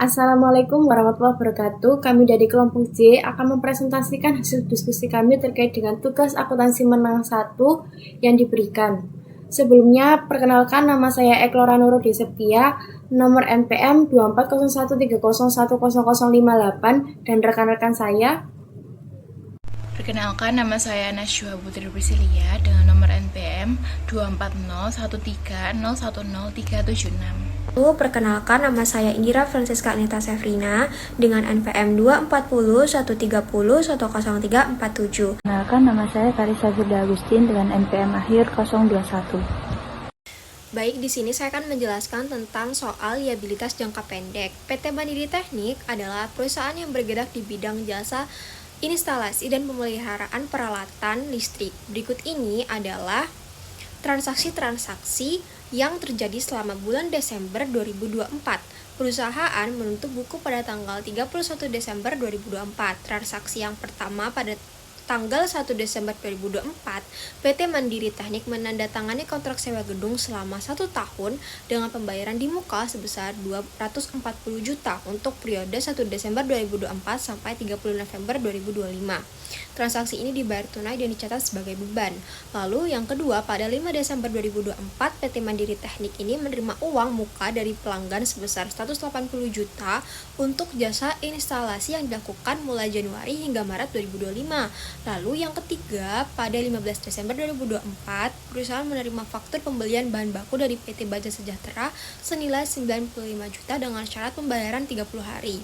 Assalamualaikum warahmatullahi wabarakatuh. Kami dari kelompok J akan mempresentasikan hasil diskusi kami terkait dengan tugas akuntansi menengah 1 yang diberikan. Sebelumnya, perkenalkan nama saya Eklora Nurudi Septia, nomor NPM 240130101058 dan rekan-rekan saya. Perkenalkan, nama saya Nasyua Putri Prisilia dengan nomor NPM 240130101376. Perkenalkan, nama saya Indira Francisca Anita Sefrina dengan NPM 240130100347. Perkenalkan, nama saya Karissa Firda Agustin dengan NPM akhir 021. Baik, di sini saya akan menjelaskan tentang soal liabilitas jangka pendek. PT Mandiri Teknik adalah perusahaan yang bergerak di bidang jasa instalasi dan pemeliharaan peralatan listrik. Berikut ini adalah transaksi-transaksi yang terjadi selama bulan Desember 2024. Perusahaan menutup buku pada tanggal 31 Desember 2024. Transaksi yang pertama pada tanggal 1 Desember 2024, PT Mandiri Teknik menandatangani kontrak sewa gedung selama 1 tahun dengan pembayaran di muka sebesar 240 juta untuk periode 1 Desember 2024 sampai 30 November 2025. Transaksi ini dibayar tunai dan dicatat sebagai beban. Lalu yang kedua, pada 5 Desember 2024, PT Mandiri Teknik ini menerima uang muka dari pelanggan sebesar 180 juta untuk jasa instalasi yang dilakukan mulai Januari hingga Maret 2025. Lalu yang ketiga, pada 15 Desember 2024, perusahaan menerima faktur pembelian bahan baku dari PT Baja Sejahtera senilai 95 juta dengan syarat pembayaran 30 hari.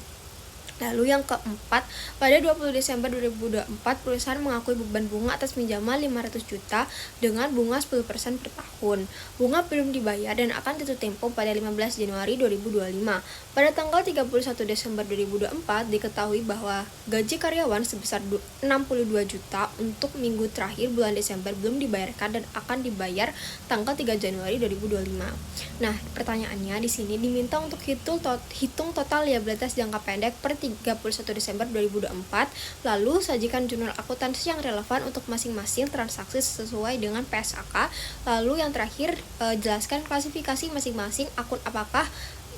Lalu yang keempat, pada 20 Desember 2024, perusahaan mengakui beban bunga atas pinjaman 500 juta dengan bunga 10% per tahun. Bunga belum dibayar dan akan jatuh tempo pada 15 Januari 2025. Pada tanggal 31 Desember 2024, diketahui bahwa gaji karyawan sebesar 62 juta untuk minggu terakhir bulan Desember belum dibayarkan dan akan dibayar tanggal 3 Januari 2025. Nah, pertanyaannya di sini diminta untuk hitung total liabilitas jangka pendek per 31 Desember 2024, lalu sajikan jurnal akuntansi yang relevan untuk masing-masing transaksi sesuai dengan PSAK, lalu yang terakhir jelaskan klasifikasi masing-masing akun apakah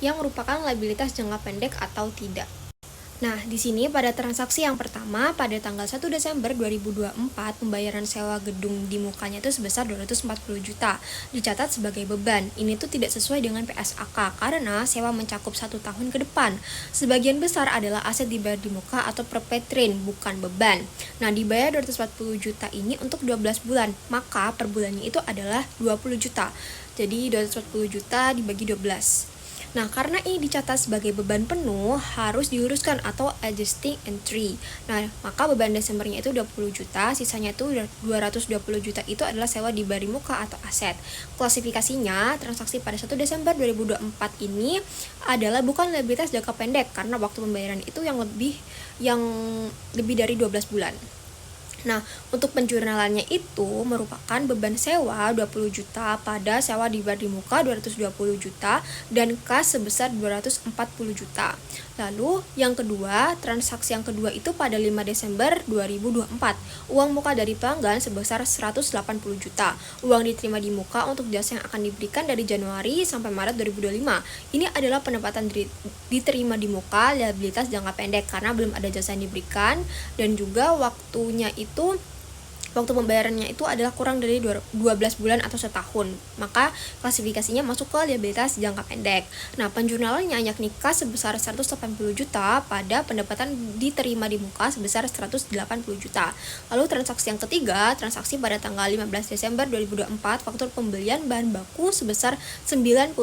yang merupakan liabilitas jangka pendek atau tidak. Nah, di sini pada transaksi yang pertama pada tanggal 1 Desember 2024, pembayaran sewa gedung di mukanya itu sebesar 240 juta, dicatat sebagai beban. Ini tuh tidak sesuai dengan PSAK karena sewa mencakup 1 tahun ke depan. Sebagian besar adalah aset dibayar di muka atau perpetrain, bukan beban. Nah, dibayar 240 juta ini untuk 12 bulan, maka per bulannya itu adalah 20 juta. Jadi 240 juta dibagi 12. Nah, karena ini dicatat sebagai beban penuh, harus diuruskan atau adjusting entry. Nah, maka beban Desembernya itu 20 juta, sisanya itu 220 juta itu adalah sewa di bari muka atau aset. Klasifikasinya, transaksi pada 1 Desember 2024 ini adalah bukan liabilitas jangka pendek karena waktu pembayaran itu yang lebih dari 12 bulan. Nah, untuk penjurnalannya itu merupakan beban sewa 20 juta pada sewa dibayar di muka 220 juta dan kas sebesar 240 juta. Lalu yang kedua, transaksi yang kedua itu pada 5 Desember 2024. Uang muka dari pelanggan sebesar 180 juta. Uang diterima di muka untuk jasa yang akan diberikan dari Januari sampai Maret 2025. Ini adalah pendapatan diterima di muka liabilitas jangka pendek karena belum ada jasa yang diberikan dan juga waktu pembayarannya itu adalah kurang dari 12 bulan atau setahun, maka klasifikasinya masuk ke liabilitas jangka pendek. Nah, penjurnalannya yakni kas sebesar 180 juta pada pendapatan diterima di muka sebesar 180 juta. Lalu transaksi yang ketiga, transaksi pada tanggal 15 Desember 2024, faktur pembelian bahan baku sebesar 95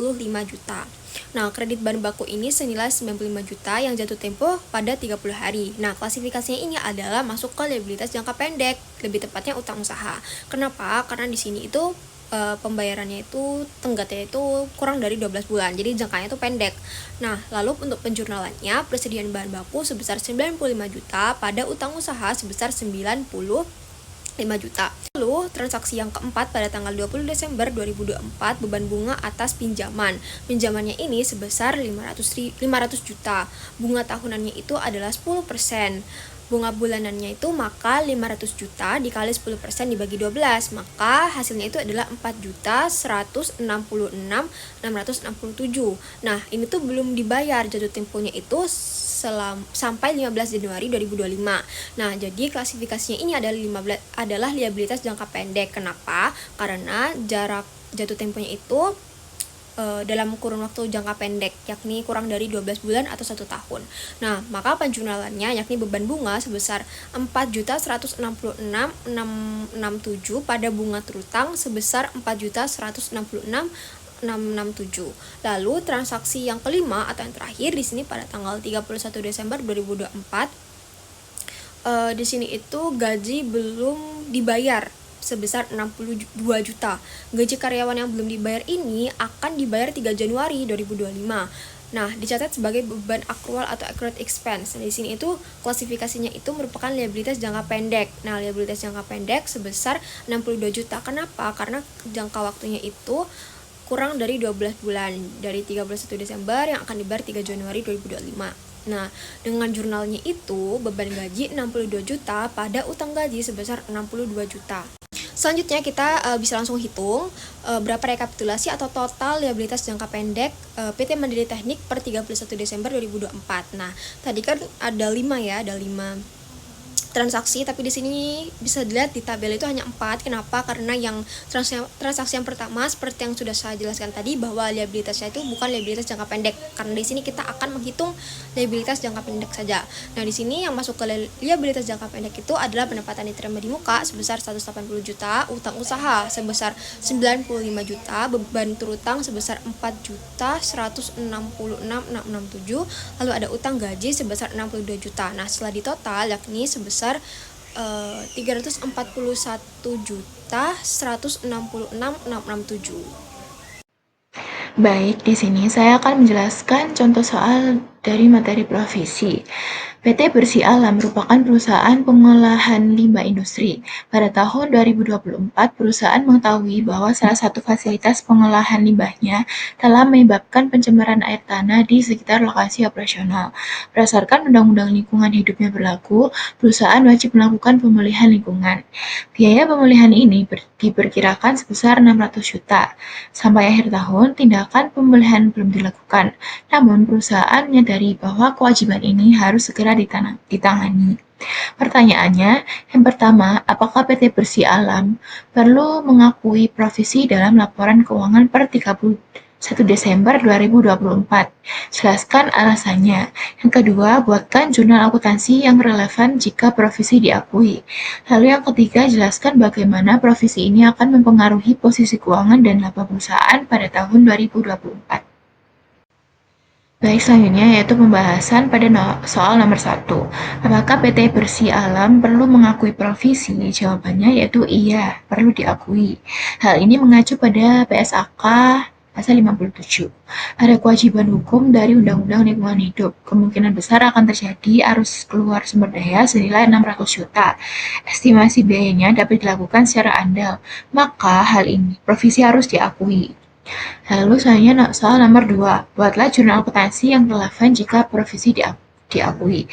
juta. Nah, kredit bahan baku ini senilai 95 juta yang jatuh tempo pada 30 hari. Nah, klasifikasinya ini adalah masuk ke liabilitas jangka pendek, lebih tepatnya utang usaha. Kenapa? Karena di sini itu pembayarannya itu tenggatnya itu kurang dari 12 bulan, jadi jangkanya itu pendek. Nah, lalu untuk penjurnalannya, persediaan bahan baku sebesar 95 juta pada utang usaha sebesar 95 juta. Lalu, transaksi yang keempat pada tanggal 20 Desember 2024, beban bunga atas pinjaman. Pinjamannya ini sebesar 500 juta. Bunga tahunannya itu adalah 10%. bunga bulanannya itu maka 500 juta dikali 10% dibagi 12, maka hasilnya itu adalah 4.166.667. Nah, ini tuh belum dibayar, jatuh temponya itu sampai 15 Januari 2025. Nah, jadi klasifikasinya ini adalah liabilitas jangka pendek. Kenapa? Karena jarak jatuh temponya itu dalam kurun waktu jangka pendek, yakni kurang dari 12 bulan atau 1 tahun. Nah, maka penjurnalannya yakni beban bunga sebesar 4.166.667 pada bunga terutang sebesar 4.166.667. Lalu transaksi yang kelima atau yang terakhir di sini pada tanggal 31 Desember 2024, di sini itu gaji belum dibayar sebesar 62 juta. Gaji karyawan yang belum dibayar ini akan dibayar 3 Januari 2025. Nah, dicatat sebagai beban akrual atau accrued expense. Nah, di sini itu klasifikasinya itu merupakan liabilitas jangka pendek. Nah, liabilitas jangka pendek sebesar 62 juta. Kenapa? Karena jangka waktunya itu kurang dari 12 bulan, dari 31 Desember yang akan dibayar 3 Januari 2025. Nah, dengan jurnalnya itu beban gaji 62 juta pada utang gaji sebesar 62 juta. Selanjutnya kita bisa langsung hitung berapa rekapitulasi atau total liabilitas jangka pendek PT Mandiri Teknik per 31 Desember 2024. Nah, tadi kan ada 5 transaksi, tapi di sini bisa dilihat di tabel itu hanya 4. Kenapa? Karena yang transaksi yang pertama seperti yang sudah saya jelaskan tadi, bahwa liabilitasnya itu bukan liabilitas jangka pendek, karena di sini kita akan menghitung liabilitas jangka pendek saja. Nah, di sini yang masuk ke liabilitas jangka pendek itu adalah pendapatan diterima di muka sebesar 180 juta, utang usaha sebesar 95 juta, beban terutang sebesar 4.166.667, lalu ada utang gaji sebesar 62 juta. Nah, setelah ditotal yakni sebesar 341.166.667. Baik, di sini saya akan menjelaskan contoh soal dari materi provisi. PT Bersih Alam merupakan perusahaan pengolahan limbah industri. Pada tahun 2024, perusahaan mengetahui bahwa salah satu fasilitas pengolahan limbahnya telah menyebabkan pencemaran air tanah di sekitar lokasi operasional. Berdasarkan Undang-Undang Lingkungan Hidup yang berlaku, perusahaan wajib melakukan pemulihan lingkungan. Biaya pemulihan ini diperkirakan sebesar 600 juta. Sampai akhir tahun, tindakan pemulihan belum dilakukan. Namun, perusahaan menyadari bahwa kewajiban ini harus segera ditangani. Pertanyaannya, yang pertama, apakah PT Bersih Alam perlu mengakui provisi dalam laporan keuangan per 31 Desember 2024? Jelaskan alasannya. Yang kedua, buatkan jurnal akuntansi yang relevan jika provisi diakui. Lalu yang ketiga, jelaskan bagaimana provisi ini akan mempengaruhi posisi keuangan dan laba perusahaan pada tahun 2024. Baik, selanjutnya yaitu pembahasan pada soal nomor 1. Apakah PT Bersih Alam perlu mengakui provisi? Jawabannya yaitu iya, perlu diakui. Hal ini mengacu pada PSAK pasal 57. Ada kewajiban hukum dari Undang-Undang Lingkungan Hidup. Kemungkinan besar akan terjadi arus keluar sumber daya senilai 600 juta. Estimasi biayanya dapat dilakukan secara andal. Maka hal ini provisi harus diakui. Lalu selanjutnya soal nomor 2. Buatlah jurnal akuntansi yang relevan jika provisi diakui.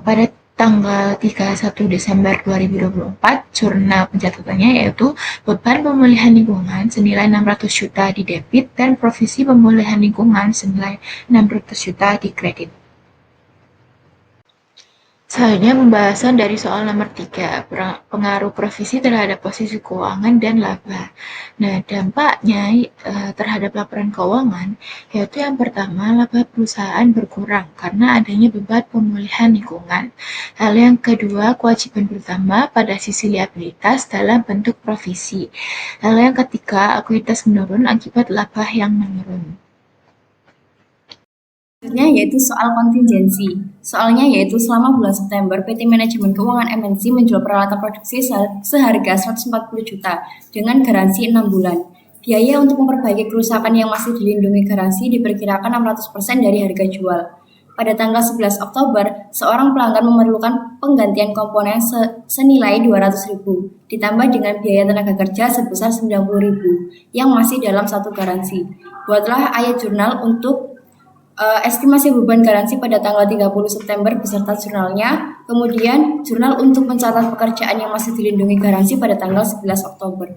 Pada tanggal 31 Desember 2024, jurnal pencatatannya yaitu beban pemulihan lingkungan senilai 600 juta di debit dan provisi pemulihan lingkungan senilai 600 juta di kredit. Selanjutnya pembahasan dari soal nomor 3, pengaruh provisi terhadap posisi keuangan dan laba. Nah, dampaknya terhadap laporan keuangan, yaitu yang pertama, laba perusahaan berkurang karena adanya beban pemulihan lingkungan. Lalu yang kedua, kewajiban bertambah pada sisi liabilitas dalam bentuk provisi. Lalu yang ketiga, ekuitas menurun akibat laba yang menurun. Selanjutnya yaitu soal kontingensi. Soalnya yaitu selama bulan September, PT Manajemen Keuangan MNC menjual peralatan produksi seharga 140 juta dengan garansi 6 bulan. Biaya untuk memperbaiki kerusakan yang masih dilindungi garansi diperkirakan 600% dari harga jual. Pada tanggal 11 Oktober, seorang pelanggan memerlukan penggantian komponen senilai 200.000, ditambah dengan biaya tenaga kerja sebesar 90.000, yang masih dalam satu garansi. Buatlah ayat jurnal untuk estimasi beban garansi pada tanggal 30 September beserta jurnalnya, kemudian jurnal untuk mencatat pekerjaan yang masih dilindungi garansi pada tanggal 11 Oktober.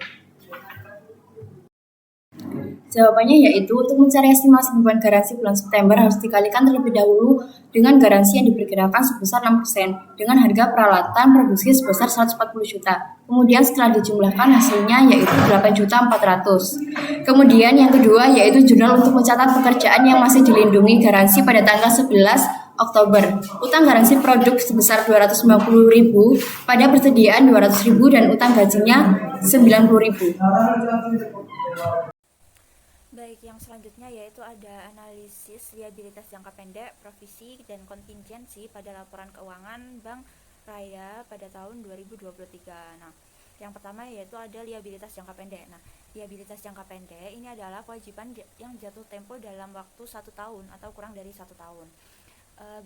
Jawabannya yaitu untuk mencari estimasi beban garansi bulan September harus dikalikan terlebih dahulu dengan garansi yang diperkirakan sebesar 6% dengan harga peralatan produksi sebesar 140 juta. Kemudian setelah dijumlahkan hasilnya yaitu 8.400.000. Kemudian yang kedua yaitu jurnal untuk mencatat pekerjaan yang masih dilindungi garansi pada tanggal 11 Oktober. Utang garansi produk sebesar 250.000 pada persediaan 200.000 dan utang gajinya 90.000. Baik, yang selanjutnya yaitu ada analisis liabilitas jangka pendek, provisi, dan kontingensi pada laporan keuangan Bank Raya pada tahun 2023. Nah, yang pertama yaitu ada liabilitas jangka pendek. Nah, liabilitas jangka pendek ini adalah kewajiban yang jatuh tempo dalam waktu 1 tahun atau kurang dari 1 tahun.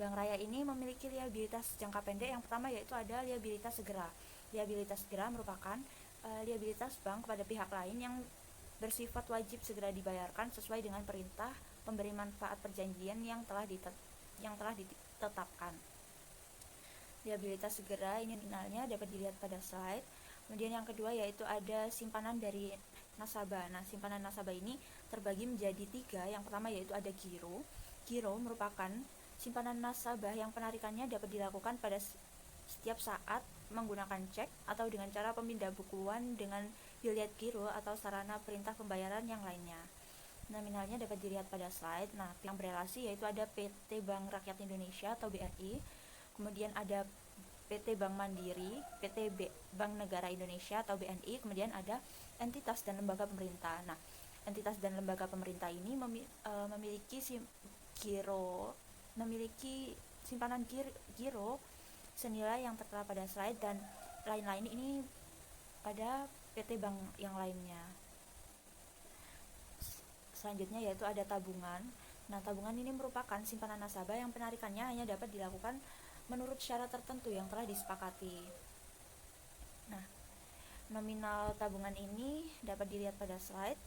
Bank Raya ini memiliki liabilitas jangka pendek. Yang pertama yaitu ada liabilitas segera. Liabilitas segera merupakan liabilitas bank kepada pihak lain yang bersifat wajib segera dibayarkan sesuai dengan perintah pemberi manfaat perjanjian yang telah ditetapkan. Liabilitas segera ini nominalnya dapat dilihat pada slide. Kemudian yang kedua yaitu ada simpanan dari nasabah. Nah, simpanan nasabah ini terbagi menjadi 3. Yang pertama yaitu ada giro. Giro merupakan simpanan nasabah yang penarikannya dapat dilakukan pada setiap saat menggunakan cek atau dengan cara pemindah bukuan dengan biliet giro atau sarana perintah pembayaran yang lainnya. Nominalnya dapat dilihat pada slide. Nah, yang berelasi yaitu ada PT Bank Rakyat Indonesia atau BRI, kemudian ada PT Bank Mandiri, PT Bank Negara Indonesia atau BNI, kemudian ada entitas dan lembaga pemerintah. Nah, entitas dan lembaga pemerintah ini memiliki simpanan giro senilai yang tertera pada slide dan lain-lain ini pada PT Bank yang lainnya. Selanjutnya yaitu ada tabungan. Nah, tabungan ini merupakan simpanan nasabah yang penarikannya hanya dapat dilakukan menurut syarat tertentu yang telah disepakati. Nah, nominal tabungan ini dapat dilihat pada slide.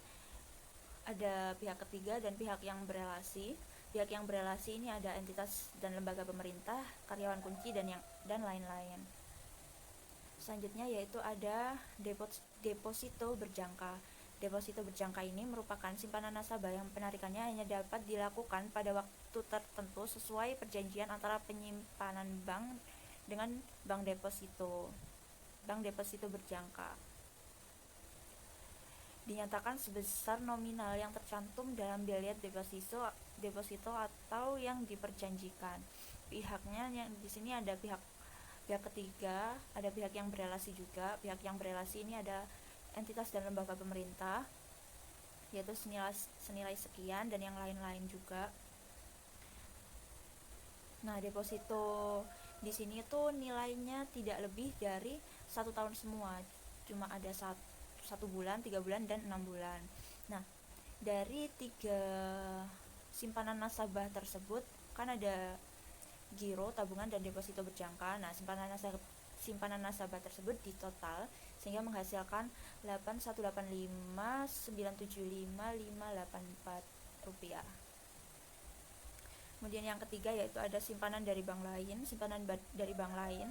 Ada pihak ketiga dan pihak yang berelasi. Pihak yang berelasi ini ada entitas dan lembaga pemerintah, karyawan kunci dan lain-lain. Selanjutnya yaitu ada deposito berjangka. Deposito berjangka ini merupakan simpanan nasabah yang penarikannya hanya dapat dilakukan pada waktu tertentu sesuai perjanjian antara penyimpanan bank dengan bank deposito. Bank deposito berjangka dinyatakan sebesar nominal yang tercantum dalam biliet deposito atau yang diperjanjikan. Pihaknya yang di sini ada pihak ketiga, ada pihak yang berelasi juga. Pihak yang berelasi ini ada entitas dan lembaga pemerintah, yaitu senilai sekian dan yang lain-lain juga. Nah, deposito di sini tuh nilainya tidak lebih dari 1 tahun semua, cuma ada 1 bulan, 3 bulan, dan 6 bulan. Nah, dari 3 simpanan nasabah tersebut kan ada giro, tabungan, dan deposito berjangka. Nah, simpanan nasabah tersebut ditotal sehingga menghasilkan 8.185.975.584 rupiah. Kemudian yang ketiga yaitu ada simpanan dari bank lain. Simpanan dari bank lain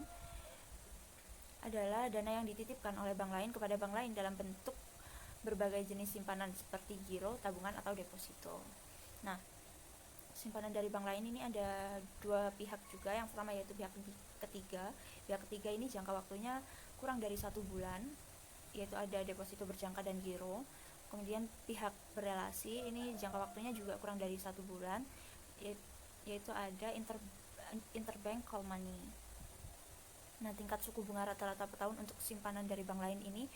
adalah dana yang dititipkan oleh bank lain kepada bank lain dalam bentuk berbagai jenis simpanan seperti giro, tabungan, atau deposito. Nah, simpanan dari bank lain ini ada 2 pihak juga. Yang pertama yaitu pihak ketiga. Pihak ketiga ini jangka waktunya kurang dari 1 bulan, yaitu ada deposito berjangka dan giro. Kemudian pihak berelasi ini jangka waktunya juga kurang dari 1 bulan, yaitu ada interbank call money. Nah, tingkat suku bunga rata-rata per tahun untuk simpanan dari bank lain ini,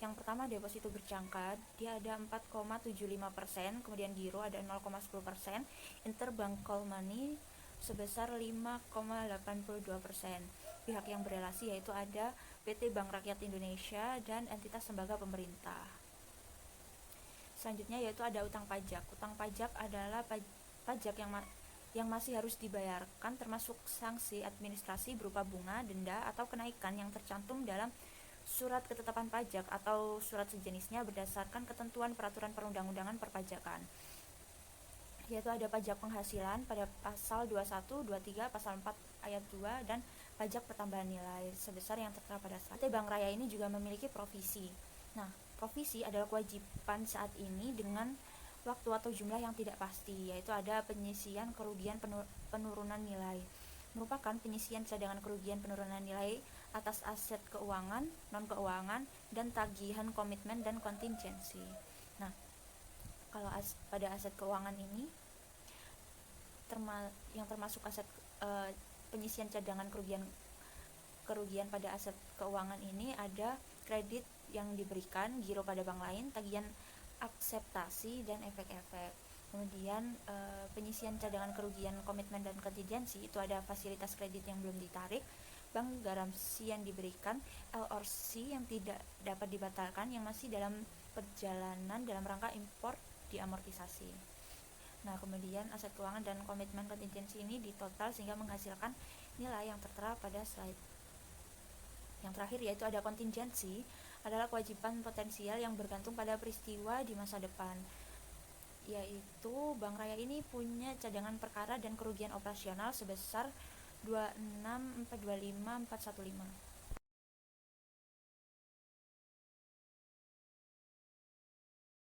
yang pertama deposito berjangka dia ada 4,75%, kemudian giro ada 0,10%, interbank call money sebesar 5,82%. Pihak yang berelasi yaitu ada PT Bank Rakyat Indonesia dan entitas lembaga pemerintah. Selanjutnya yaitu ada utang pajak. Utang pajak adalah pajak yang masih harus dibayarkan, termasuk sanksi administrasi berupa bunga, denda, atau kenaikan yang tercantum dalam surat ketetapan pajak atau surat sejenisnya berdasarkan ketentuan peraturan perundang-undangan perpajakan. yaitu ada pajak penghasilan pada pasal 21, 23, pasal 4 ayat 2, dan pajak pertambahan nilai sebesar yang tertera pada slide. Bank Raya ini juga memiliki provisi. Nah, provisi adalah kewajiban saat ini dengan waktu atau jumlah yang tidak pasti, yaitu ada penyisian kerugian penurunan nilai, merupakan penyisian cadangan kerugian penurunan nilai atas aset keuangan, non-keuangan, dan tagihan komitmen dan kontingensi. Nah, kalau pada aset keuangan ini yang termasuk aset penyisian cadangan kerugian pada aset keuangan ini ada kredit yang diberikan, giro pada bank lain, tagihan akseptasi, dan efek-efek. Kemudian penyisian cadangan kerugian komitmen dan kontingensi itu ada fasilitas kredit yang belum ditarik, bank garansi yang diberikan, LOC yang tidak dapat dibatalkan yang masih dalam perjalanan dalam rangka import diamortisasi. Nah, kemudian aset keuangan dan komitmen kontingensi ini ditotal sehingga menghasilkan nilai yang tertera pada slide. Yang terakhir yaitu ada kontingensi, adalah kewajiban potensial yang bergantung pada peristiwa di masa depan, yaitu Bank Raya ini punya cadangan perkara dan kerugian operasional sebesar 26425.415.